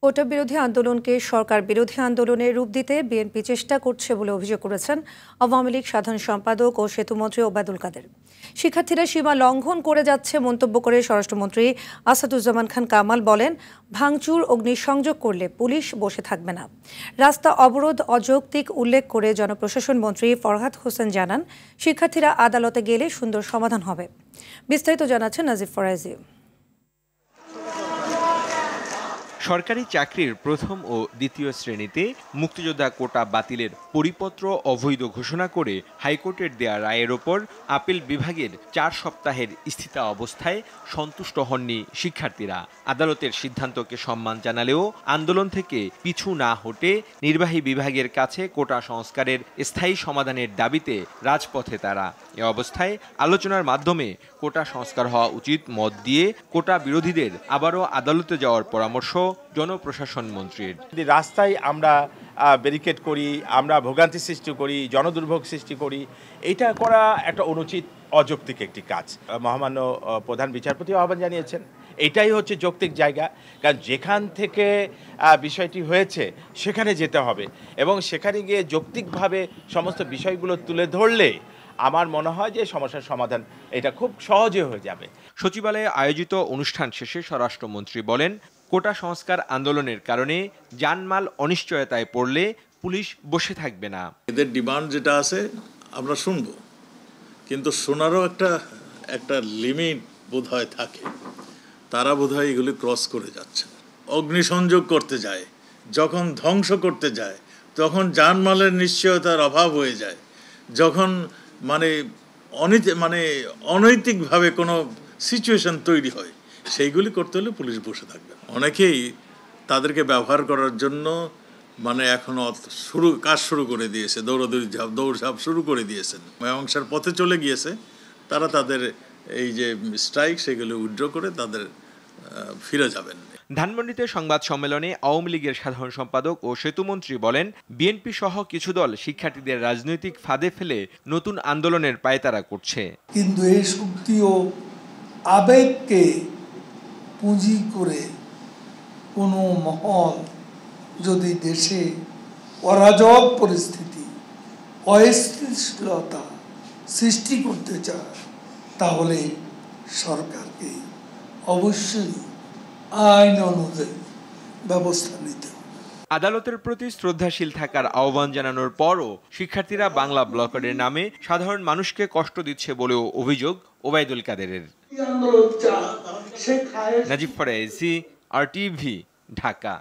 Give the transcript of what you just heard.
কোটা বিরোধী আন্দোলনকে সরকার বিরোধী আন্দোলনের রূপ দিতে বিএনপি চেষ্টা করছে বলে অভিযোগ করেছেন আওয়ামী লীগ সাধারণ সম্পাদক ও সেতুমন্ত্রী ওবায়দুল কাদের। শিক্ষার্থীরা সীমা লঙ্ঘন করে যাচ্ছে মন্তব্য করে স্বরাষ্ট্রমন্ত্রী আসাদুজ্জামান খান কামাল বলেন, ভাঙচুর অগ্নিসংযোগ করলে পুলিশ বসে থাকবে না। রাস্তা অবরোধ অযৌক্তিক উল্লেখ করে জনপ্রশাসন মন্ত্রী ফরহাদ হোসেন জানান, শিক্ষার্থীরা আদালতে গেলে সুন্দর সমাধান হবে। বিস্তারিত জানাচ্ছেন নাজিব ফরাইজি। সরকারি চাকরির প্রথম ও দ্বিতীয় শ্রেণীতে মুক্তিযোদ্ধা কোটা বাতিলের পরিপত্র অবৈধ ঘোষণা করে হাইকোর্টের দেয়া রায়ের ওপর আপিল বিভাগের 4 সপ্তাহের স্থিতা অবস্থায় সন্তুষ্ট হননি শিক্ষার্থীরা। আদালতের সিদ্ধান্তকে সম্মান জানালেও আন্দোলন থেকে পিছু না হটে নির্বাহী বিভাগের কাছে কোটা সংস্কারের স্থায়ী সমাধানের দাবিতে রাজপথে তারা। এ অবস্থায় আলোচনার মাধ্যমে কোটা সংস্কার হওয়া উচিত মত দিয়ে কোটা বিরোধীদের আবারও আদালতে যাওয়ার পরামর্শ জনপ্রশাসন মন্ত্রীর। রাস্তায় আমরা ব্যারিকেড করি, আমরা ভোগান্তি সৃষ্টি করি, জনদুর্ভোগ সৃষ্টি করি, এটা করা একটা অনুচিত অযৌক্তিক একটি কাজ। মহামান্য প্রধান বিচারপতি আহ্বান জানিয়েছেন, এটাই হচ্ছে যৌক্তিক জায়গা, কারণ যেখান থেকে বিষয়টি হয়েছে সেখানে যেতে হবে এবং সেখানে গিয়ে যৌক্তিকভাবে সমস্ত বিষয়গুলো তুলে ধরলে আমার মনে হয় যে সমস্যার সমাধান এটা খুব সহজে হয়ে যাবে। সচিবালয়ে আয়োজিত অনুষ্ঠান শেষে স্বরাষ্ট্রমন্ত্রী বলেন, কোটা সংস্কার আন্দোলনের কারণে জানমাল অনিশ্চয়তায় পড়লে পুলিশ বসে থাকবে না। এদের ডিমান্ড যেটা আছে আমরা শুনবো, কিন্তু শোনারও একটা লিমিট বোধহয় থাকে। তারা বোধহয় এগুলি ক্রস করে যাচ্ছে। অগ্নিসংযোগ করতে যায়, যখন ধ্বংস করতে যায় তখন জানমালের নিশ্চয়তার অভাব হয়ে যায়, যখন অনৈতিকভাবে কোনো সিচুয়েশন তৈরি হয়, সেইগুলি করতে হলে পুলিশ বসে থাকবে। অনেকেই তাদেরকে ব্যবহার করার জন্য এখন কাজ শুরু করে দিয়েছে, দৌড়ঝাঁপ শুরু করে দিয়েছেন, মীমাংসার পথে চলে গিয়েছে। তারা তাদের এই যে স্ট্রাইক সেগুলো উইথড্র করে তাদের ফিরে যাবেন। ধানমন্ডিতে সংবাদ সম্মেলনে আওয়ামী লীগের সাধারণ সম্পাদক ও সেতুমন্ত্রী বলেন, বিএনপি সহ কিছু দল শিক্ষার্থীদের রাজনৈতিক ফাঁদে ফেলে নতুন আন্দোলনের পায়তারা করছে। কিন্তু এই শক্তি ও আবেগকে পুঁজি করে কোনো মহল যদি দেশে অরাজক পরিস্থিতি, অস্থিতিশীলতা সৃষ্টি করতে চায়, তাহলে সরকারকে অবশ্যই আইন অনুযায়ী ব্যবস্থা নিতে হবে। আদালতের প্রতি শ্রদ্ধাশীল থাকার আহ্বান জানানোর পরও শিক্ষার্থীরা বাংলা ব্লকের নামে সাধারণ মানুষকে কষ্ট দিচ্ছে বলেও অভিযোগ ওবায়দুল কাদেরের। নাজিব ফরাইজি, RTV, ঢাকা।